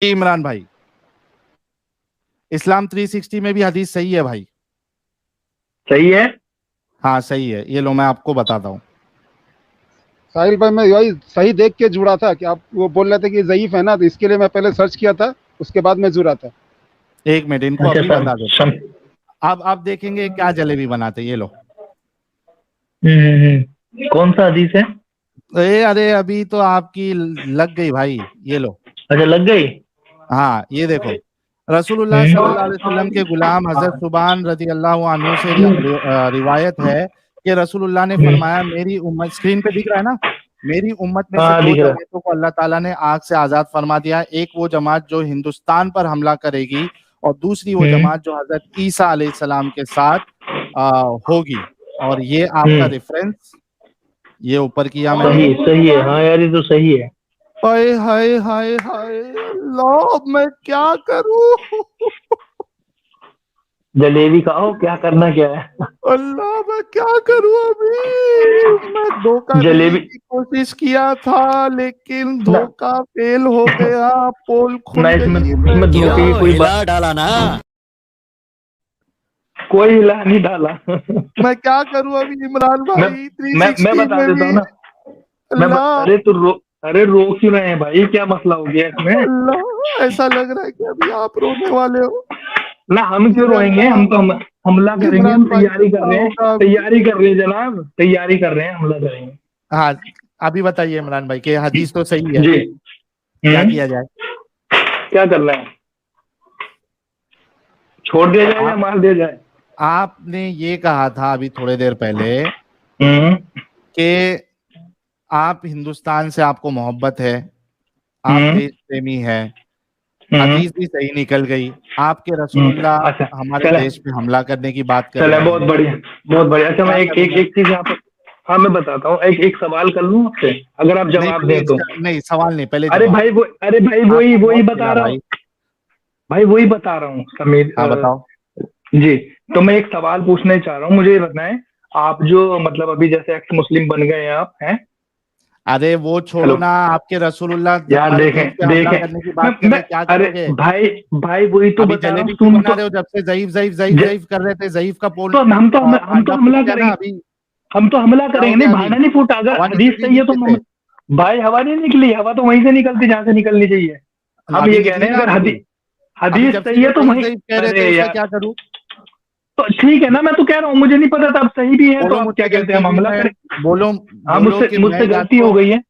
इमरान भाई, इस्लाम 360 में भी हदीस सही है भाई। सही है। हाँ सही है, ये लो मैं आपको बताता हूँ। साहिल भाई, मैं वही सही देख के जुड़ा था कि आप वो बोल रहे थे कि ज़ईफ़ है ना, तो इसके लिए मैं पहले सर्च किया था, उसके बाद मैं जुड़ा था। एक मिनट, इनको अच्छा अभी सम, बता देता सम, हूँ। अब आप देखेंगे क्या जलेबी बनाते, ये लो। कौन सा हदीस है? अरे अभी तो आपकी लग गई भाई, ये लो। अच्छा लग गई। हाँ ये देखो, रसूलुल्लाह हम्म। सल्लल्लाहु अलैहि वसल्लम के गुलाम हजरत सुबान रजी अल्लाह अन्हु से रिवायत है कि रसूलुल्लाह ने फरमाया, मेरी उम्मत, स्क्रीन पे दिख रहा है ना, मेरी उम्मत में से हाँ दो दिख रहा। जमातों को अल्लाह ताला ने आग से आजाद फरमा दिया। एक वो जमात जो हिंदुस्तान पर हमला करेगी, और दूसरी वो हम्म। जमात जो हजरत ईसा अलैहिस्सलाम के साथ होगी। और ये आपका हम्म। रेफरेंस ये ऊपर किया मैंने। सही सही है, हाँ यार ये तो सही है। हाय हाय हाय हाय, अल्लाह मैं क्या करूं। जलेबी खाओ, क्या करना क्या है। अल्लाह मैं क्या करूं अभी। मैं धोखा देने जलेबी की कोशिश किया था, लेकिन ना धोखा फेल हो गया, पोल ना, खुल इसमें गई। मैं इसमें क्या, धोखे की कोई हिला नहीं डाला। मैं क्या करूं अभी इमरान मैं भाई, थ्री मैं सिक्सटी बता में देता भी। हूँ ना। अल्लाह, अरे रो क्यों रहे हैं भाई, क्या मसला हो गया इसमें? अल्लाह ऐसा लग रहा है कि अभी आप रोने वाले हो। ना हम क्यों ये रोएंगे, अल्लाह, हम तो हमला करेंगे, हम इमरान भाई तैयारी कर क्या रहे हैं। होगा अभी। तैयारी कर रहे हैं जनाब, तैयारी कर रहे हैं, हमला करेंगे। हाँ, अभी बताइए इमरान भाई, कि हदीस तो सही है, जी। क्या हम्म। किया जाए। क्या करना है? छोड़ दिया जाए या आप मार दिया जाए? आपने ये कहा था अभी थोड़ी देर पहले हम्म। कि आप हिंदुस्तान से आपको मोहब्बत है, आप हम्म। देश प्रेमी है। हम्म। हदीस भी सही निकल गई, आपके रसूलुल्लाह अच्छा हमारे चले, देश पे हमला करने की बात कर चले रहे बहुत हैं। बढ़िया, बहुत बढ़िया। अच्छा मैं क्या एक एक करूं मैं। एक चीज यहाँ पर, हाँ मैं बताता हूँ, एक एक सवाल कर लूँ आपसे, अगर आप नहीं जवाब पहले दें तो। इसका, नहीं सवाल नहीं, पहले अरे जवाब। भाई वो, अरे भाई वही आपने वही बहुत बता खेला रहा हूँ। भाई। भाई वही बता रहा हूँ समीर, हाँ बताओ। जी। तो मैं एक सवाल पूछना ही चाह रहा हूँ, मुझे ये बताएं। आप जो मतलब अभी जैसे एक्स मुस्लिम बन गए हैं आप, हैं? अरे वो छोड़ो हेलो। ना, आपके रसूलुल्लाह यार हमारे देश पे देखें हमला देखें, करने की बात कर मैं रहे, क्या अरे करोगे। भाई, भाई वही तो अभी बता रहा हूँ, जलेबी क्यों सुन बना तो। रहे हो, जब से ज़ईफ ज़ईफ ज़ईफ ज, ज़ईफ कर रहे थे, ज़ईफ का पोल तो हम तो भांडा फूट हमला गया ना करेंगे। अभी। हम तो हमला क्या हो करेंगे, गया नहीं अभी, भाड़ा नहीं फूटा, अगर हवा नहीं हदीस चली सही है तो नीचे से। भाई हवा नहीं निकली, हवा तो वहीं से निकलती जहां से निकलनी चाहिए। हम अभी ये कह निकली रहे हैं ना अगर अभी भी। अभी हदीस जब से सही ये है तो ज़ईफ वहीं। ज़ईफ कह रहे थे, अरे उसका यार, क्या करूं। तो ठीक है ना, मैं तो कह रहा हूँ मुझे नहीं पता था, अब सही भी है तो बोलो आप क्या मुझसे कहते हैं, गलती हम हुई, हमला मैं करें। बोलो, हाँ बोलो मुझसे कि मुझसे मैं या गलती हो तो। गई है।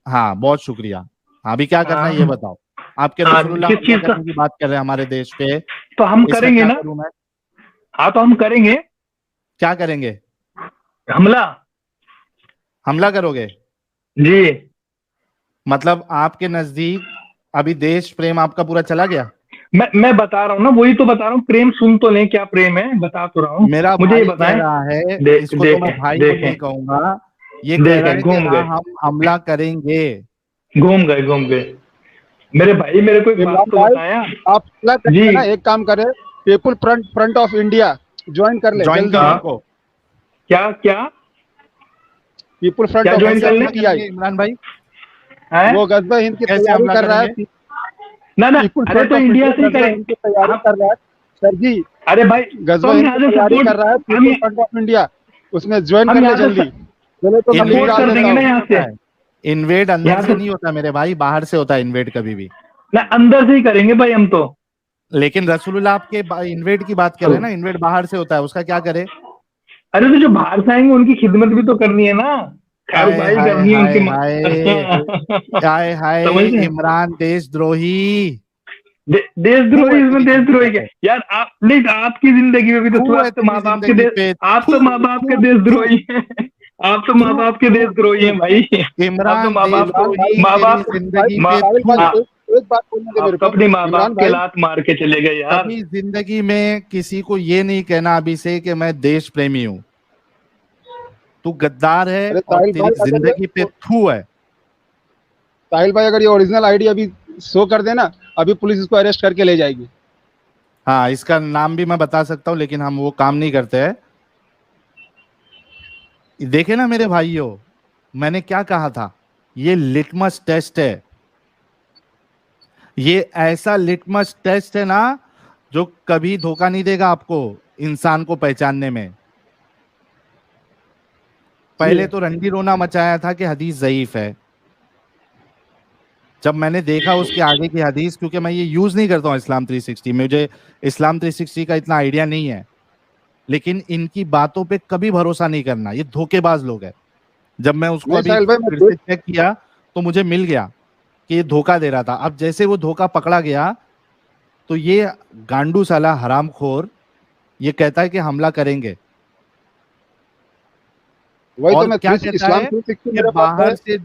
हाँ बहुत शुक्रिया। अभी क्या करना है ये हाँ। बताओ। आपके हाँ रसूलुल्लाह किस हमला चीज का? करने की बात कर रहे हैं हमारे देश पे, तो हम इसका करेंगे क्या ना। करूं मैं। हाँ तो हम करेंगे। क्या करेंगे, हमला। हमला करोगे। जी। मतलब आपके नजदीक अभी देश प्रेम आपका पूरा चला गया। मैं बता रहा हूँ ना, वही तो बता रहा हूँ, प्रेम सुन तो लें, क्या प्रेम है बता तो रहा हूँ। मेरा मुझे ये भाई कह बताएं। रहा है, इसको तो मैं देखें भाई भी देखें नहीं कहूंगा, ये कह रहा देखें, है कि घूम हाँ गए, हम हमला करेंगे। घूम गए, घूम गए। मेरे भाई मेरे को एक बात इमरान तो भाई, बताया। आप क्या जी। करें ना, एक काम करें, people front front of India join कर ले ज्वाइन जल्दी करो ही। हाँ। उनको। क्या क्या? पीपुल फ्रंट क्या ऑफ ज्वाइन कैसे इंडिया, कर लें? हमला पीटीआई, करेंगे इमरान भाई, हैं? वो गजबा हिंद की कैसे तैयारी हमला कर रहा करेंगे। है। ना ना, पीपुल अरे फ्रंट तो ऑफ इंडिया इंडिया से ही गजबा करें हिंद की तैयारी हम। कर रहा है सर जी। अरे भाई तो गजबा हम हिंद यहाँ की से तैयारी सपोर्ट, कर रहा है हम पीपुल फ्रंट ऑफ इंडिया, उसमें ज्वाइन हम कर ले यहाँ से जल्दी। चलो तो मैं लिंक सपोर्ट डाल कर देता देंगे ना हूँ। नहीं यहाँ होता से। है, इन्वेड अंदर यहाँ से से नहीं होता मेरे भाई, बाहर से होता है इन्वेड कभी भी। ना, अंदर से ही करेंगे भाई हम तो। लेकिन रसूलुल्लाह आपके इन्वेड की बात कर रहे हैं ना, इन्वेड बाहर से होता है, उसका क्या करे। अरे तो जो बाहर से आएंगे उनकी खिदमत भी तो करनी है ना। खैर हाय भाई हाय करनी है हाय उनकी हाय, हाय हाय, समझ रहे हैं? इमरान देशद्रोही। देशद्रोही, हु है इसमें तेरी देशद्रोही जिंदगी क्या पे, यार, आप नहीं तो आपकी जिंदगी में भी तो हु है आप तो तेरी माँ बाप के जिंदगी देश, पे, आप थू तो माँ बाप के थू थू देशद्रोही हैं। आप तो माँ थू बाप के थू देशद्रोही थू। हैं भाई। आप तो इमरान माँ बाप को, इमरान भाई, देशद्रोही, माँ तेरी बाप, भाई, जिंदगी पे माँ, साहिल थू। भाई, आ, एक बात बोलने दे आप मेरे तो को। अपनी माँ इमरान बाप के भाई, लात मार के चले गए यार। कभी जिंदगी में किसी को ये नहीं कहना अभी से कि मैं देश प्रेमी हूं। तू गद्दार है अरे और साहिल तेरी भाई, अगर जिंदगी पे ये थू है। साहिल भाई, अगर ये ओरिजिनल आईडी अभी शो कर देना, अभी पुलिस इसको अरेस्ट करके ले जाएगी। हाँ इसका नाम भी मैं बता सकता हूँ, लेकिन हम वो काम नहीं करते हैं। देखे ना मेरे भाइयों, मैंने क्या कहा था, ये लिटमस टेस्ट है। ये ऐसा लिटमस टेस्ट है ना जो कभी धोखा नहीं देगा आपको इंसान को पहचानने में। पहले तो रंडी रोना मचाया था कि हदीस ज़ईफ है। जब मैंने देखा उसके आगे की हदीस, क्योंकि मैं ये यूज नहीं करता हूँ इस्लाम 360, मुझे इस्लाम 360 का इतना आइडिया नहीं है, लेकिन इनकी बातों पे कभी भरोसा नहीं करना, ये धोखेबाज लोग हैं। जब मैं उसको नहीं अभी साहिल भाई, फिर से चेक किया तो मुझे मिल गया कि ये धोखा दे रहा था। अब जैसे वो धोखा पकड़ा गया तो ये गांडू साला हरामखोर ये कहता है कि हमला करेंगे, वही तो और मैं क्या कहता इस्लाम है 360 कि मेरे पास है।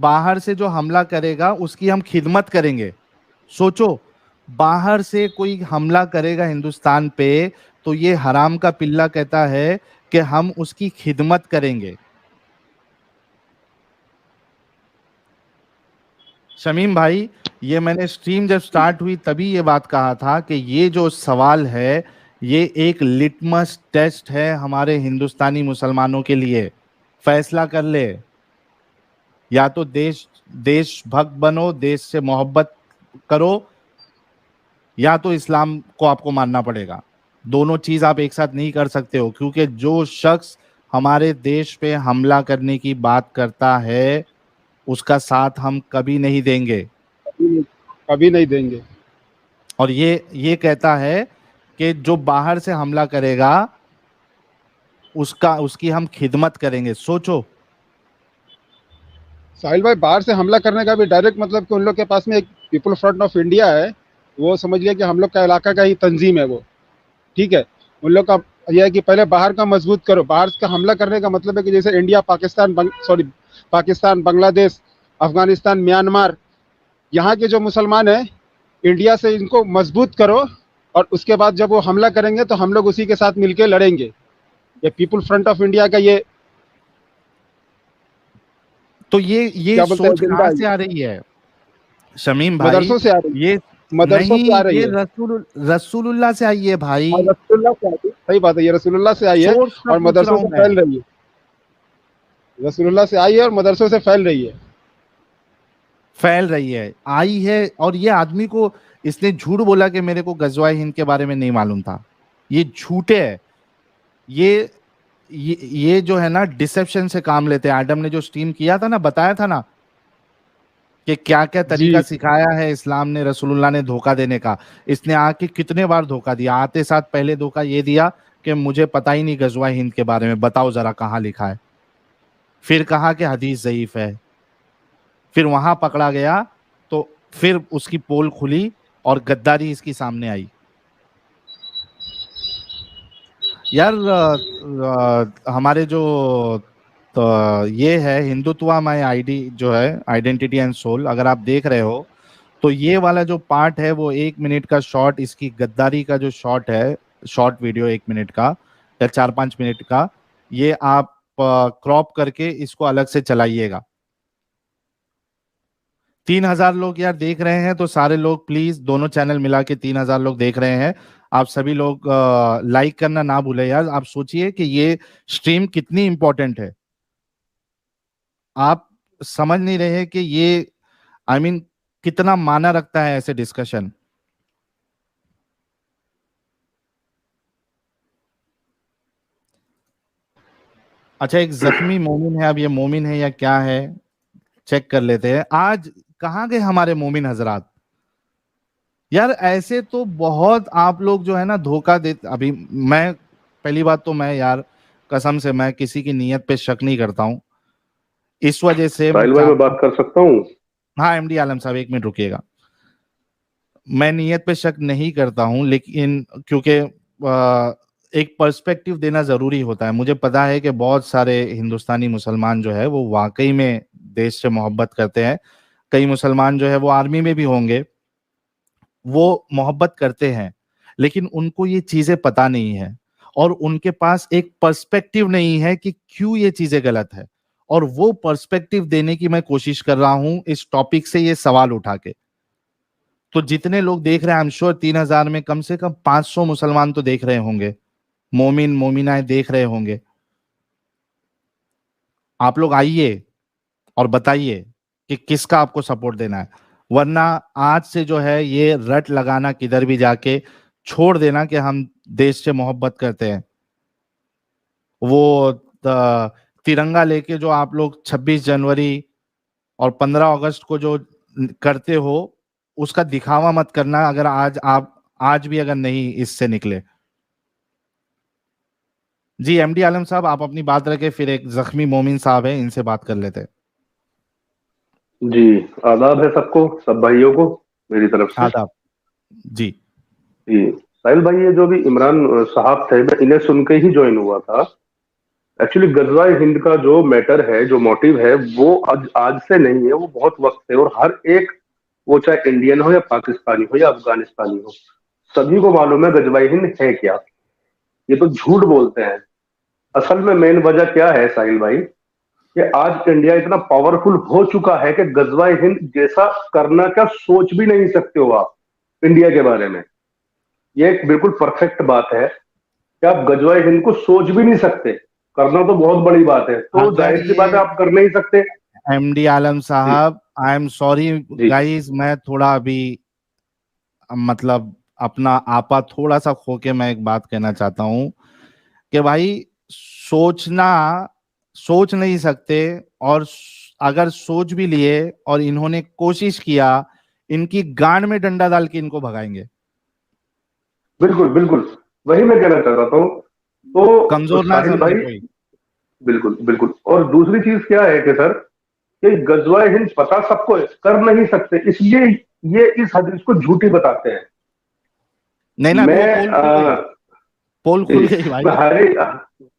बाहर से जो हमला करेगा उसकी हम खिदमत करेंगे। सोचो, बाहर से कोई हमला करेगा हिंदुस्तान पे तो ये हराम का पिल्ला कहता है कि हम उसकी खिदमत करेंगे। शमीम भाई, ये मैंने स्ट्रीम जब स्टार्ट हुई तभी ये बात कहा था कि ये जो सवाल है ये एक लिटमस टेस्ट है हमारे हिंदुस्तानी मुसलमानों के लिए। फैसला कर ले, या तो देशभक्त बनो, देश से मोहब्बत करो, या तो इस्लाम को आपको मानना पड़ेगा। दोनों चीज आप एक साथ नहीं कर सकते हो, क्योंकि जो शख्स हमारे देश पे हमला करने की बात करता है उसका साथ हम कभी नहीं देंगे। कभी नहीं देंगे। और ये कहता है कि जो बाहर से हमला करेगा उसकी हम खिदमत करेंगे। सोचो, साहिल भाई, बाहर से हमला करने का भी डायरेक्ट मतलब कि उन लोग के पास में एक पीपल फ्रंट ऑफ इंडिया है, वो समझ गया कि हम लोग का इलाका का ही तंजीम है वो। ठीक है, उन लोग का यह है कि पहले बाहर का मजबूत करो। बाहर का हमला करने का मतलब है कि जैसे इंडिया, पाकिस्तान, पाकिस्तान, बांग्लादेश, अफगानिस्तान, म्यांमार, यहाँ के जो मुसलमान हैं, इंडिया से इनको मजबूत करो, और उसके बाद जब वो हमला करेंगे तो हम लोग उसी के साथ मिलकर लड़ेंगे। ये पीपल फ्रंट ऑफ इंडिया का ये तो ये क्या बोलते हैं, सोच एजेंडा कहाँ है, से आ रही है शमीम भाई? मदरसों से आ रही ये है, मदरसों नहीं, से आ रही ये है। रसूलुल्लाह से आई है भाई। और रसूलुल्लाह से आई है, सही बात है, ये रसूलुल्लाह से आई है सोर्स का और पूछ रहा मदरसों हूं से मैं। फैल रही है। रसूलुल्लाह से आई है और मदरसों से फैल रही है। फैल रही है, आई है। और ये आदमी को, इसने झूठ बोला कि मेरे को गजवाए हिंद के बारे में नहीं मालूम था। ये झूठे है। ये ये जो है ना, डिसेप्शन से काम लेते हैं। एडम ने जो स्ट्रीम किया था ना, बताया था ना कि क्या क्या तरीका जी, सिखाया है इस्लाम ने, रसूलुल्लाह ने धोखा देने का। इसने आके कितने बार धोखा दिया। आते साथ पहले धोखा ये दिया कि मुझे पता ही नहीं गजवा हिंद के बारे में, बताओ जरा कहाँ लिखा है। फिर कहा कि हदीस ज़ईफ है। फिर वहां पकड़ा गया तो फिर उसकी पोल खुली और गद्दारी इसकी सामने आई। यार हमारे जो तो ये है हिंदुत्वा माय आईडी जो है, आइडेंटिटी एंड सोल, अगर आप देख रहे हो तो ये वाला जो पार्ट है वो 1 मिनट का शॉर्ट, इसकी गद्दारी का जो शॉर्ट है, शॉर्ट वीडियो 1 मिनट का या 4-5 मिनट का, ये आप क्रॉप करके इसको अलग से चलाइएगा। 3,000 लोग यार देख रहे हैं, तो सारे लोग प्लीज, दोनों चैनल मिला के 3,000 लोग देख रहे हैं। आप सभी लोग लाइक करना ना भूले यार। आप सोचिए कि ये स्ट्रीम कितनी इंपॉर्टेंट है। आप समझ नहीं रहे कि ये, आई मीन, कितना माना रखता है ऐसे डिस्कशन। अच्छा, एक जख्मी मोमिन है, अब ये मोमिन है या क्या है चेक कर लेते हैं। आज कहाँ गए हमारे मोमिन हजरात? यार ऐसे तो बहुत आप लोग जो है ना धोखा दे। अभी मैं, पहली बात तो मैं यार कसम से मैं किसी की नीयत पे शक नहीं करता हूं, इस वजह से मैं साहिल भाई, मैं चाहता हूं। बात कर सकता हूँ? हाँ एमडी आलम साहब, 1 मिनट रुकिएगा। मैं नीयत पे शक नहीं करता हूं, लेकिन क्योंकि एक पर्सपेक्टिव देना जरूरी होता है। मुझे पता है कि बहुत सारे हिंदुस्तानी मुसलमान जो है वो वाकई में देश से मोहब्बत करते हैं। कई मुसलमान जो है वो आर्मी में भी होंगे, वो मोहब्बत करते हैं, लेकिन उनको ये चीजें पता नहीं है और उनके पास एक पर्सपेक्टिव नहीं है कि क्यों ये चीजें गलत है। और वो पर्सपेक्टिव देने की मैं कोशिश कर रहा हूं इस टॉपिक से, ये सवाल उठा के। तो जितने लोग देख रहे हैं, आई एम श्योर 3,000 में कम से कम 500 मुसलमान तो देख रहे होंगे, मोमिन मोमिनाएं देख रहे होंगे। आप लोग आइए और बताइए कि किसका आपको सपोर्ट देना है। वरना आज से जो है ये रट लगाना किधर भी जाके छोड़ देना कि हम देश से मोहब्बत करते हैं। वो तिरंगा लेके जो आप लोग 26 जनवरी और 15 अगस्त को जो करते हो, उसका दिखावा मत करना, अगर आज भी अगर नहीं इससे निकले। जी एमडी आलम साहब, आप अपनी बात रखे, फिर एक जख्मी मोमिन साहब है, इनसे बात कर लेते हैं। जी, आदाब है सबको, सब भाइयों को मेरी तरफ से। आदाब। जी जी साहिल भाई, ये जो भी इमरान साहब थे, मैं इन्हें सुन के ही ज्वाइन हुआ था। एक्चुअली गजवा हिंद का जो मैटर है, जो मोटिव है, वो आज से नहीं है, वो बहुत वक्त से, और हर एक, वो चाहे इंडियन हो या पाकिस्तानी हो या अफगानिस्तानी हो, सभी को मालूम है गजवा हिंद है क्या। ये तो झूठ बोलते हैं। असल में मेन वजह क्या है साहिल भाई, कि आज इंडिया इतना पावरफुल हो चुका है कि गजवा हिंद जैसा करना क्या सोच भी नहीं सकते हो आप इंडिया के बारे में। ये एक बिल्कुल परफेक्ट बात है कि आप गजवा हिंद को सोच भी नहीं सकते, करना तो बहुत बड़ी बात है, तो जाहिर सी बात है आप कर नहीं सकते। एमडी आलम साहब, आई एम सॉरी गाइस, मैं थोड़ा अभी मतलब अपना आपा थोड़ा सा खो के मैं एक बात कहना चाहता हूं कि भाई सोच नहीं सकते, और अगर सोच भी लिए और इन्होंने कोशिश किया, इनकी गांड में डंडा डाल के इनको भगाएंगे। बिल्कुल बिल्कुल, वही मैं कहना चाह रहा था। तो कमजोर ना समझे भाई कोई। बिल्कुल बिल्कुल। और दूसरी चीज क्या है कि सर, कि गजवा हिंद पता सबको है, कर नहीं सकते, इसलिए ये इस हदीस को झूठी बताते हैं। नहीं ना, पोल खुल गई भाई।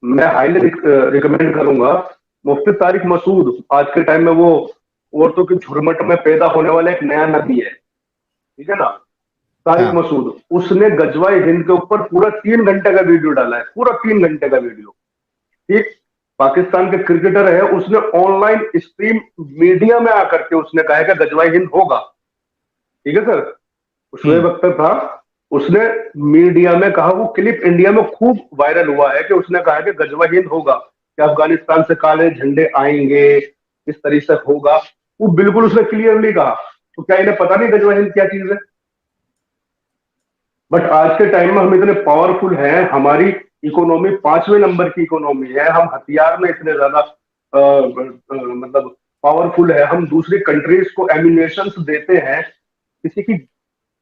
मैं हाईली रिकमेंड करूंगा, मुफ्ती तारिक मसूद आज के टाइम में वो औरतों की झुरमट में पैदा होने वाला एक नया नबी है, ठीक है ना, तारिक मसूद। उसने गजवा हिंद के ऊपर पूरा 3 घंटे का वीडियो डाला है, पूरा 3 घंटे का वीडियो। ठीक, पाकिस्तान के क्रिकेटर है, उसने ऑनलाइन स्ट्रीम मीडिया में आकर के उसने कहा है कि गजवा हिंद होगा, ठीक है सर। शोएब अख्तर था, उसने मीडिया में कहा, वो क्लिप इंडिया में खूब वायरल हुआ है कि उसने कहा कि गजवा हिंद होगा, कि अफगानिस्तान से काले झंडे आएंगे, इस तरीके से होगा, वो बिल्कुल उसने क्लियरली कहा। तो क्या इन्हें पता नहीं गजवा हिंद क्या चीज है? बट आज के टाइम में हम इतने पावरफुल हैं, हमारी इकोनॉमी 5वें नंबर की इकोनॉमी है, हम हथियार में इतने ज्यादा मतलब पावरफुल है, हम दूसरी कंट्रीज को एम्यूनेशन देते हैं। किसी की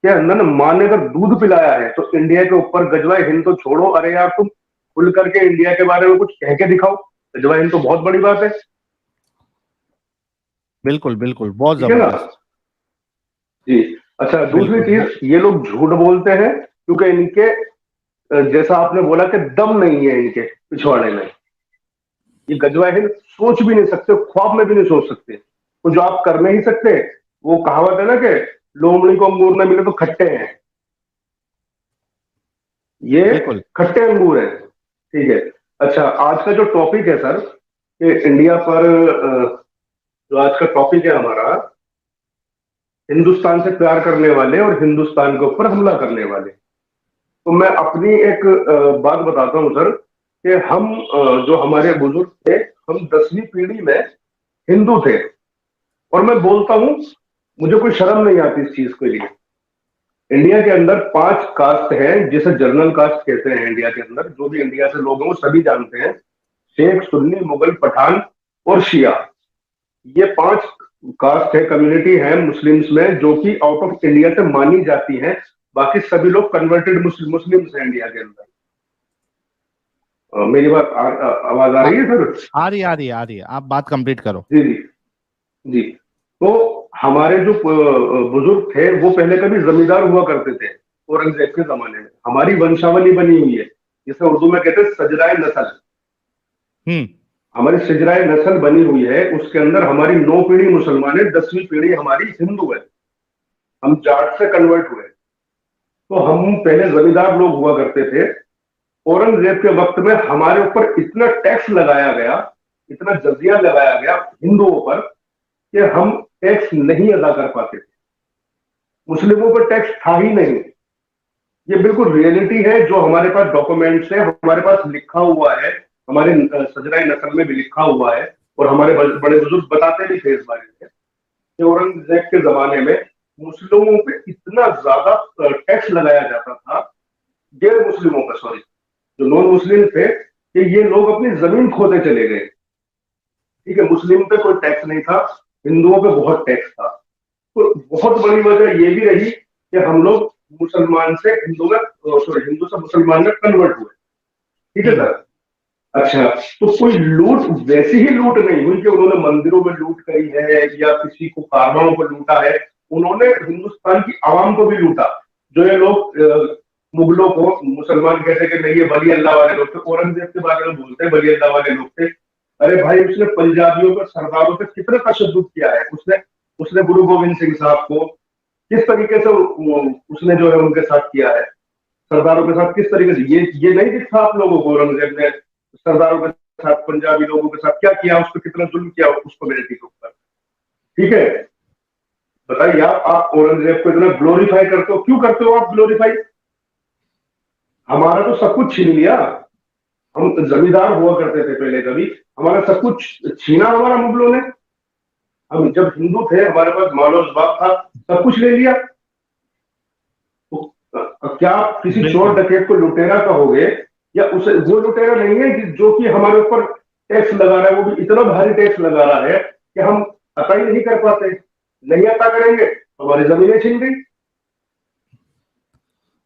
के अंदर माँ ने अगर दूध पिलाया है, तो इंडिया के ऊपर गजवा हिंद तो छोड़ो, अरे यार तुम खुल करके इंडिया के बारे में कुछ कह के दिखाओ, गजवा हिंद तो बहुत बड़ी बात है। बिल्कुल बिल्कुल, बहुत जबरदस्त जी। अच्छा, दूसरी चीज, ये लोग झूठ बोलते हैं क्योंकि इनके, जैसा आपने बोला कि दम नहीं है इनके पिछवाड़े में। ये गजवा हिंद सोच भी नहीं सकते, ख्वाब में भी नहीं सोच सकते। तो जो आप कर नहीं सकते, वो कहावत है ना कि लोमड़ी को अंगूर न मिले तो खट्टे हैं, ये खट्टे अंगूर है, ठीक है। अच्छा, आज का जो टॉपिक है सर, कि इंडिया पर जो आज का टॉपिक है हमारा, हिंदुस्तान से प्यार करने वाले और हिंदुस्तान के ऊपर हमला करने वाले। तो मैं अपनी एक बात बताता हूं सर, कि हम जो हमारे बुजुर्ग थे, हम 10वीं पीढ़ी में हिंदू थे, और मैं बोलता हूं, मुझे कोई शर्म नहीं आती इस चीज के लिए। इंडिया के अंदर 5 कास्ट हैं, जिसे जनरल कास्ट कहते हैं। इंडिया के अंदर जो भी इंडिया से लोग हैं वो सभी जानते हैं, शेख, सुन्नी, मुगल, पठान और शिया। ये 5 कास्ट है, कम्युनिटी है मुस्लिम्स में, जो कि आउट ऑफ इंडिया से मानी जाती है। बाकी सभी लोग कन्वर्टेड मुस्लिम्स हैं इंडिया के अंदर। मेरी बात आवाज आ रही है सर? आ रही है, आप बात कंप्लीट करो। जी जी जी। तो हमारे जो बुजुर्ग थे, वो पहले कभी जमींदार हुआ करते थे, औरंगजेब के जमाने में। हमारी वंशावली बनी हुई है, जिसे उर्दू में कहते हैं सजराए नस्ल। हमारी सजराए नस्ल बनी हुई है, उसके अंदर हमारी 9 पीढ़ी मुसलमान है, 10वीं पीढ़ी हमारी हिंदू है। हम जाट से कन्वर्ट हुए। तो हम पहले जमींदार लोग हुआ करते थे। औरंगजेब के वक्त में हमारे ऊपर इतना टैक्स लगाया गया, इतना जजिया लगाया गया हिंदुओं पर, कि हम टैक्स नहीं अदा कर पाते थे। मुस्लिमों पर टैक्स था ही नहीं। ये बिल्कुल रियलिटी है, जो हमारे पास डॉक्यूमेंट्स है, हमारे पास लिखा हुआ है, हमारे सजराए नस्ल में भी लिखा हुआ है, और हमारे बड़े बुजुर्ग बताते भी थे इस बारे में कि औरंगजेब के जमाने में मुस्लिमों पे इतना ज्यादा टैक्स लगाया जाता था, गैर मुस्लिमों पे, सॉरी, जो नॉन मुस्लिम थे, कि ये लोग अपनी जमीन खोते चले गए। ठीक है, मुस्लिम पे कोई टैक्स नहीं था, हिंदुओं पे बहुत टैक्स था। तो बहुत बड़ी वजह ये भी रही कि हम लोग मुसलमान से हिंदू में, सॉरी, हिंदू से मुसलमान में कन्वर्ट हुए। ठीक है सर। अच्छा, तो कोई लूट वैसी ही लूट नहीं हुई कि उन्होंने मंदिरों में लूट करी है या किसी को कारवां को लूटा है, उन्होंने हिंदुस्तान की आवाम को भी लूटा। जो ये लोग मुगलों को मुसलमान कहते कि नहीं ये वली अल्लाह वाले लोग थे, औरंगजेब के बारे में बोलते हैं वली अल्लाह वाले लोग थे। अरे भाई, उसने पंजाबियों पर, सरदारों पर कितना तशद्दुद किया है। उसने उसने गुरु गोविंद सिंह साहब को किस तरीके से उसने जो है उनके साथ किया है, सरदारों के साथ किस तरीके से, ये नहीं दिखता आप लोगों को औरंगजेब ने सरदारों के साथ, पंजाबी लोगों के साथ क्या किया, उस पर कितना जुल्म किया उस कम्युनिटी के ऊपर। ठीक है, बताइए आप औरंगजेब को इतना ग्लोरीफाई करते हो, क्यों करते हो आप ग्लोरीफाई? हमारा तो सब कुछ छीन लिया। हम जमींदार हुआ करते थे पहले, कभी हमारा सब कुछ छीना हमारा मुगलों ने। हम जब हिंदू थे, हमारे पास मालो जवाब था, सब कुछ ले लिया। तो क्या आप किसी चोर डकैत को लुटेरा कहोगे? या उसे, वो लुटेरा नहीं है जो कि हमारे ऊपर टैक्स लगा रहा है, वो भी इतना भारी टैक्स लगा रहा है कि हम अता ही नहीं कर पाते। नहीं अता करेंगे, हमारी जमीनें छीन गई।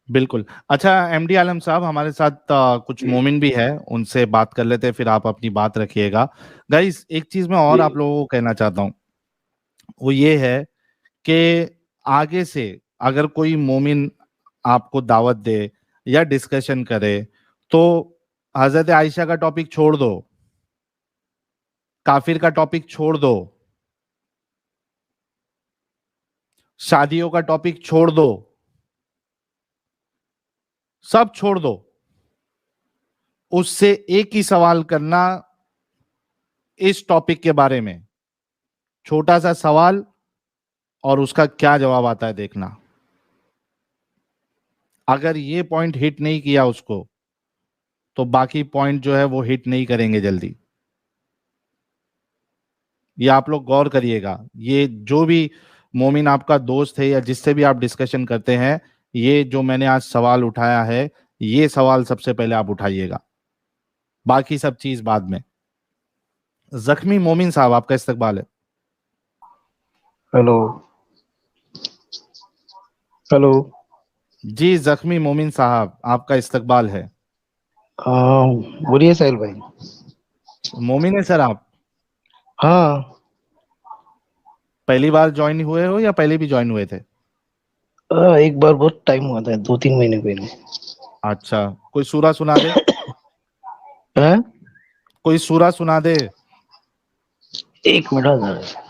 बिल्कुल। अच्छा एमडी आलम साहब, हमारे साथ कुछ मोमिन भी है, उनसे बात कर लेते हैं, फिर आप अपनी बात रखिएगा। गाइस, एक चीज मैं और आप लोगों को कहना चाहता हूँ, वो ये है कि आगे से अगर कोई मोमिन आपको दावत दे या डिस्कशन करे तो हजरत आयशा का टॉपिक छोड़ दो, काफिर का टॉपिक छोड़ दो, शादियों का टॉपिक छोड़ दो, सब छोड़ दो। उससे एक ही सवाल करना इस टॉपिक के बारे में, छोटा सा सवाल, और उसका क्या जवाब आता है देखना। अगर ये पॉइंट हिट नहीं किया उसको, तो बाकी पॉइंट जो है वो हिट नहीं करेंगे जल्दी। ये आप लोग गौर करिएगा। ये जो भी मोमिन आपका दोस्त है या जिससे भी आप डिस्कशन करते हैं, ये जो मैंने आज सवाल उठाया है, ये सवाल सबसे पहले आप उठाइएगा, बाकी सब चीज बाद में। जख्मी मोमिन साहब, आपका इस्तकबाल है। हेलो हेलो जी जख्मी मोमिन साहब, आपका इस्तकबाल है। बोलिए साहिल भाई। मोमिन है सर आप? हाँ, पहली बार ज्वाइन हुए हो या पहले भी ज्वाइन हुए थे? एक बार बहुत टाइम हुआ था, 2-3 महीने पहले। अच्छा, कोई सूरा सुना दे। हैं? कोई सूरा सुना दे। एक मिनट जरा।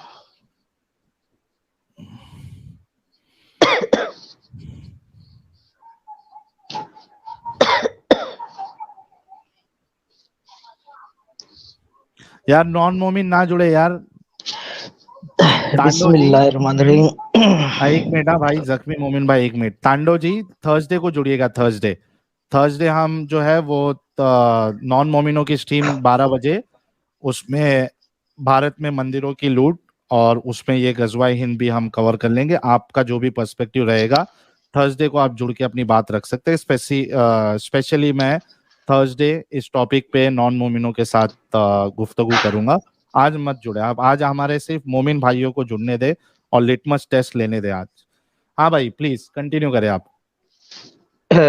यार नॉन मोमिन ना जुड़े यार। बिस्मिल्लाहिर्रहमानिर्रहीम। एक मिनट भाई, जख्मी मोमिन भाई, एक मिनट। तांडो जी थर्सडे को जुड़िएगा। थर्सडे हम जो है वो नॉन मोमिनों की स्ट्रीम 12 बजे, उसमें भारत में मंदिरों की लूट और उसमें ये गजवाए हिंद भी हम कवर कर लेंगे। आपका जो भी पर्सपेक्टिव रहेगा, थर्सडे को आप जुड़ के अपनी बात रख सकते हैं। स्पेशली मैं थर्सडे इस टॉपिक पे नॉन मोमिनों के साथ गुफ्तगू करूंगा। आज मत जुड़े आप, आज हमारे सिर्फ मोमिन भाइयों को जुड़ने दे और लिटमस टेस्ट लेने दे आज। हाँ भाई, प्लीज कंटिन्यू करें आप।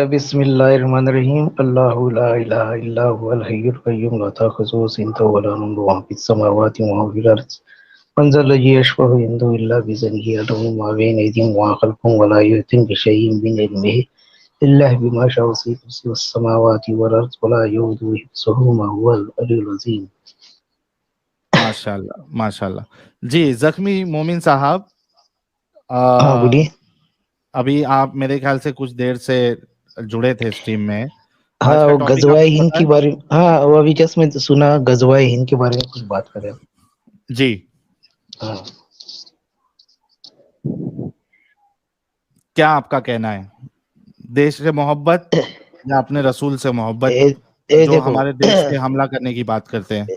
बिस्मिल्लाहिर्रहमानिर्रहीम। अल्लाहु ला इलाहा इल्ला हुवल हय्युल कय्यूम ला ताखुज़ुहु सिनतुन वला नौम वमा फिस समावाति वमा फिल अर्ज़ मनज़ल लज़ी यशफ़अु इंदहु इल्ला बिइज़्निही यअलमु मा बैना अयदीहिम व मा ख़ल्फ़हुम वला युहीतूना बिशैइन मिन इल्मिही इल्ला बिमा शाअ वसिअ कुर्सियुहु समावाति वल अर्ज़ वला यऊदुहु हिफ़्ज़ुहुमा हुवल अलियुल अज़ीम। माशाल्लाह माशाल्लाह। जी जख्मी मोमिन साहब, हाँ बोलिए। अभी आप मेरे ख्याल से कुछ देर से जुड़े थे स्ट्रीम में। आज हाँ, का वो टॉपिक गजवाए आपको हिंद पता के है? बारे में। हाँ, वो अभी जस्ट मैं सुना, गजवाए हिंद के बारे में कुछ बात करें। जी हाँ, क्या आपका कहना है? देश से मोहब्बत या अपने रसूल से मोहब्बत, जो देखो, हमारे देश पे हमला करने की बात करते हैं?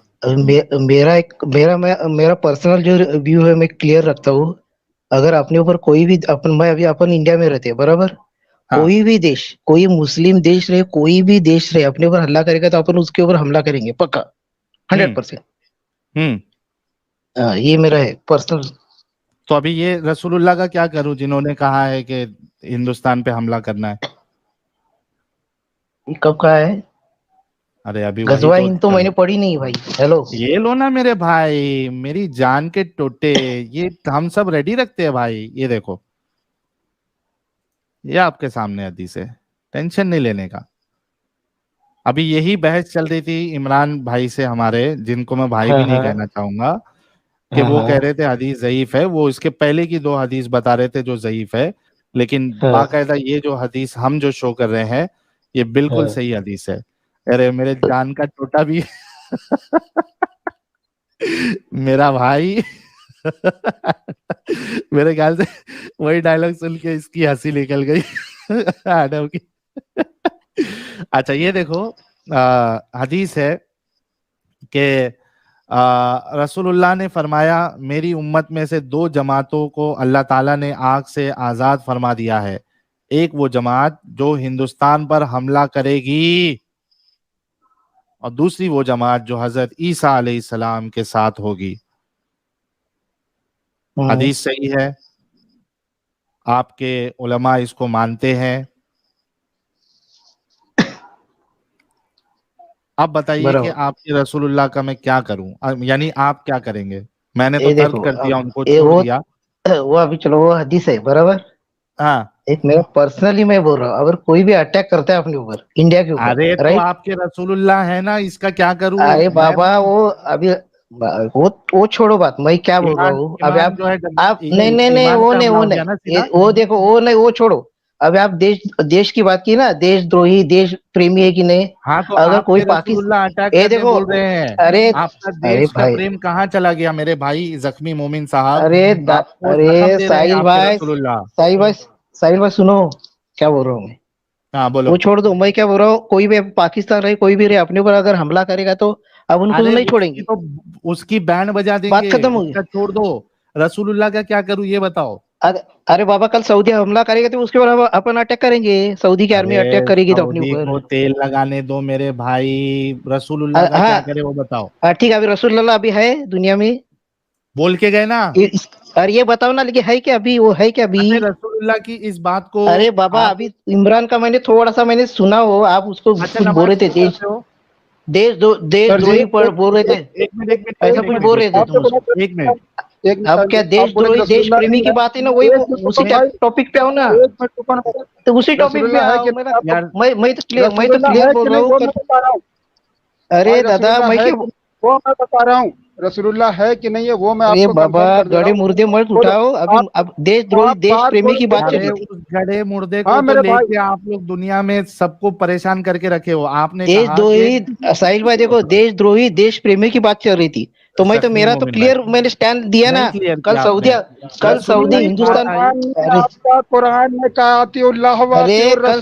मेरा पर्सनल जो व्यू है मैं क्लियर रखता हूँ। अगर अपने ऊपर कोई भी अपन इंडिया में रहते हैं बराबर, हाँ। कोई भी देश, कोई मुस्लिम देश रहे, कोई भी देश रहे, अपने ऊपर हमला करेगा तो अपन उसके ऊपर हमला करेंगे पक्का, 100%। ये मेरा है पर्सनल। तो अभी ये रसूलुल्लाह का क्या करूं जिन्होंने कहा है कि हिंदुस्तान पे हमला करना है? कब कहा है? अरे अभी वही गजवा हिंद तो मैंने पढ़ी नहीं भाई। हेलो, ये लो ना मेरे भाई, मेरी जान के टोटे, ये हम सब रेडी रखते हैं भाई। ये देखो, ये आपके सामने हदीस है, टेंशन नहीं लेने का। अभी यही बहस चल रही थी इमरान भाई से हमारे, जिनको मैं भाई भी नहीं कहना चाहूंगा, कि वो कह रहे थे हदीस ज़ईफ है। वो इसके पहले की 2 हदीस बता रहे थे जो ज़ईफ है, लेकिन बाकायदा ये जो हदीस हम जो शो कर रहे हैं ये बिल्कुल सही हदीस है। अरे मेरे जान का टोटा भी मेरा भाई मेरे ख्याल से वही डायलॉग सुन के इसकी हंसी निकल गई आडम की। अच्छा ये देखो, हदीस है कि रसूलुल्लाह ने फरमाया, मेरी उम्मत में से 2 जमातों को अल्लाह ताला ने आग से आजाद फरमा दिया है। एक वो जमात जो हिंदुस्तान पर हमला करेगी, और दूसरी वो जमात जो हजरत ईसा अलैहिस्सलाम के साथ होगी। हदीस सही है, आपके उलमा इसको मानते हैं। अब बताइए कि आपके रसूलुल्लाह का मैं क्या करूं, यानी आप क्या करेंगे? मैंने तो तर्क कर दिया, उनको छोड़ दिया। वो अभी चलो, वो हदीस है बराबर। हाँ, एक मेरा पर्सनली मैं बोल रहा हूँ, अगर कोई भी अटैक करता है अपने ऊपर, इंडिया के ऊपर, अरे तो आपके रसूलुल्लाह है ना, इसका क्या करूं? अरे बाबा वो अभी वो छोड़ो बात, मैं क्या बोल रहा हूँ अभी आप नहीं वो देखो, वो छोड़ो। अभी आप देश की बात की ना, देशद्रोही, देश प्रेमी है कि नहीं? हाँ, तो अगर कोई पाकिस्तान अटैक करने बोल रहे हैं, अरे आपका देश का प्रेम कहाँ चला गया मेरे भाई जख्मी मोमिन साहब? अरे साहिल भाई सुनो क्या बोल रहा हूँ मैं। हाँ बोलो। वो छोड़ दो, मैं क्या बोल रहा हूँ, कोई भी पाकिस्तान रहे, कोई भी रहे, अपने ऊपर अगर हमला करेगा तो अब उनको नहीं छोड़ेंगे, तो उसकी बैंड बजा देंगे, बात खत्म होगी। छोड़ दो। रसूलुल्लाह का क्या करूं ये बताओ। अरे बाबा, कल सऊदी हमला करेगा तो उसके बाद अपन अटैक करेंगे, सऊदी की आर्मी अटैक करेगी तो अपने ऊपर। को तेल लगाने दो मेरे भाई, रसूलुल्लाह का क्या करे वो बताओ। ठीक है, अभी रसूलुल्लाह अभी है दुनिया में, बोल के गए ना। अरे ये बताओ ना, लेकिन है क्या अभी? वो है क्या अभी रसूलुल्लाह की इस बात को? अरे बाबा अभी इमरान का मैंने थोड़ा सा सुना हो, आप उसको बोल रहे थे देशद्रोही पर बोल रहे थे, ऐसा कुछ बोल रहे थे तुम। एक मिनट, अब क्या देशद्रोही देश प्रेमी की बात है ना, वही उसी टॉपिक पे आओ ना, तो उसी टॉपिक पे आओ। मैं तो क्लियर बोल रहा हूँ। अरे दादा वो मैं बता रहा हूँ, रसूलुल्लाह है कि नहीं है वो मैं आपको बाबा गड़े मुर्दे मत उठाओ। अभी अब देशद्रोही देश प्रेमी की बात चल रही थी। गड़े मुर्दे को तो लेके आप लोग दुनिया में सबको परेशान करके रखे हो। आपने देशद्रोही, साहिल भाई देखो, देशद्रोही देश प्रेमी की बात चल रही थी, तो मैं तो मेरा तो क्लियर मैंने स्टैंड दिया ना। कल सऊदी हिंदुस्तान, आपका कुरान में कहा, अरे कल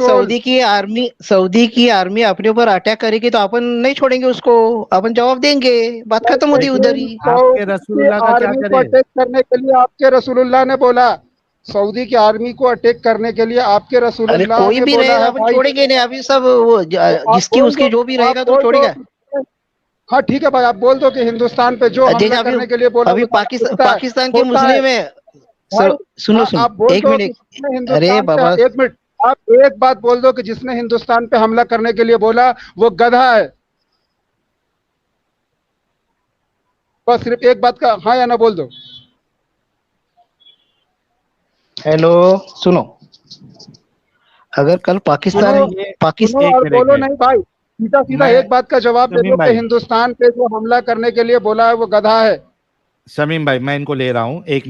सऊदी की आर्मी अपने ऊपर अटैक करेगी तो अपन नहीं छोड़ेंगे उसको, अपन जवाब देंगे, बात खत्म होती उधर ही। आपके रसूलुल्लाह का क्या करे? अटैक करने के लिए आपके रसूलुल्लाह ने बोला, सऊदी की आर्मी को अटैक करने के लिए आपके रसूलुल्लाह कोई भी रहेगा अपन छोड़ेंगे नहीं। अभी सब वो जिसकी उसकी जो भी रहेगा तो छोड़ेगा। हाँ ठीक है भाई, आप बोल दो कि हिंदुस्तान पे जो हमला करने के लिए बोला, अभी पाकिस्तान के मुस्लिम है। सुनो एक मिनट, अरे बाबा एक मिनट, आप एक बात बोल दो कि जिसने हिंदुस्तान पे हमला करने के लिए बोला वो गधा है। बस सिर्फ एक बात का हाँ या ना बोल दो। हेलो सुनो, अगर कल पाकिस्तान बोलो नहीं भाई, सीधा सीधा एक बात का जवाब दे दो कि हिंदुस्तान पे जो हमला करने के लिए बोला है वो गधा है। शमीम भाई मैं इनको ले रहा हूँ, एक